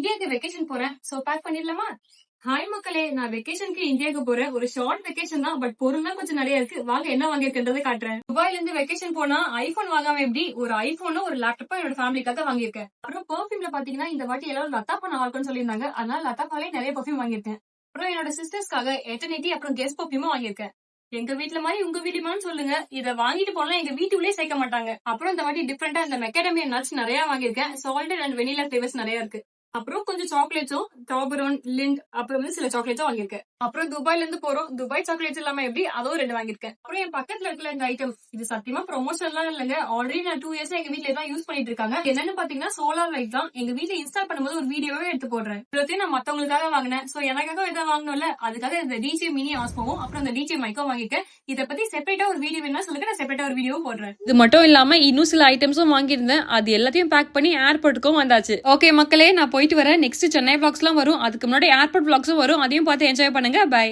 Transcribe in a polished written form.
இந்தியாவுக்கு வெக்கேஷன் போறேன். So back பண்ணிடலாமா? ஹாய் மக்களே, நான் வெக்கேஷனுக்கு இந்தியாவுக்கு போறேன். ஒரு ஷார்ட் வெக்கேஷன் தான், பட் பொருள்லாம் கொஞ்சம் நிறைய இருக்கு. வாங்க என்ன வாங்கியிருக்கேன்றதை காட்டுறேன். துபாயில இருந்து வெக்கேஷன் போனா ஐபோன் வாங்காம எப்படி? ஒரு ஐபோனும் ஒரு லேப்டாப்பும் என்னோட ஃபேமிலிக்காக வாங்கியிருக்கேன். அப்புறம் பெர்ஃபியூம்ல பாத்தீங்கன்னா இந்த வாட்டி எல்லாரும் லத்தாப்பா நல்லா இருக்கும்னு சொல்லியிருந்தாங்க. அதனால லத்தாப்பாலே நிறைய பெர்ஃபியூம் வாங்கியிருக்கேன். அப்புறம் என்னோட சிஸ்டர்ஸ்க்காக எட்டர்னிட்டி அப்புறம் கெஸ் பெர்ஃபியூமும் வாங்கியிருக்கேன். எங்க வீட்ல மாதிரி உங்க வீட்டுமான்னு சொல்லுங்க. இத வாங்கிட்டு போனா எங்க வீட்டுக்குள்ளே சேர்க்க மாட்டாங்க. அப்புறம் இந்த வாட்டி டிஃபரெண்டா இந்த மெக்கடமியா நட்ஸ் நிறைய வாங்கியிருக்கேன். சால்டட் அண்ட் வெனிலா ஃபிளேவர்ஸ் நிறைய இருக்கு. அப்புறம் கொஞ்சம் சாக்லேட்ஸும் டாபரோன் லிண்ட் அப்புறம் வந்து சில சாக்லேட்ஸும் வாங்கியிருக்கேன். அப்புறம் துபாய்ல இருந்து போறோம். துபாய் சாக்லேட்ஸ் இல்லாம எப்படி அதோ 2 வாங்கியிருக்கேன். அப்புறம் என் பக்கத்துல இருக்கிற இந்த ஐட்டம் இது சத்தியமா ப்ரொமோஷன் எல்லாம் இல்லங்க. ஆல்ரெடி நான் 2 இயர்ஸ் எங்க வீட்டுல தான் யூஸ் பண்ணிட்டு இருக்காங்க. என்னன்னு பாத்தீங்கன்னா சோலார் லைட் தான். எங்க வீட்டுல இன்ஸ்டால் பண்ணும்போது ஒரு வீடியோவே எடுத்து போடுறேன். இதுலத்தையும் நான் மத்தவங்களுக்காக வாங்கினேன். சோ எனக்காக எதை வாங்கணும்ல, அதுக்காக இந்த டிஜே மினி ஆஸ்மோவும் அப்புறம் இந்த டிஜே மைக்கும் வாங்கியிருக்கேன். இதை பத்தி செப்பரேட்டா ஒரு வீடியோ வேணா சொல்லுங்க, நான் செப்பரேட்டா ஒரு வீடியோவும் போடுறேன். இது மட்டும் இல்லாம இன்னும் சில ஐட்டம்ஸும் வாங்கியிருந்தேன். அது எல்லாத்தையும் பேக் பண்ணி ஏர்போர்ட்டுக்கும் வந்தாச்சு. ஓகே மக்களே, நான் போயிட்டு வரேன். நெக்ஸ்ட் சென்னை vlogsலாம் வரும். அதுக்கு முன்னாடி ஏர்போர்ட் vlogsம் வரும். அதையும் பார்த்து என்ஜாய் பண்ணுங்க. பை.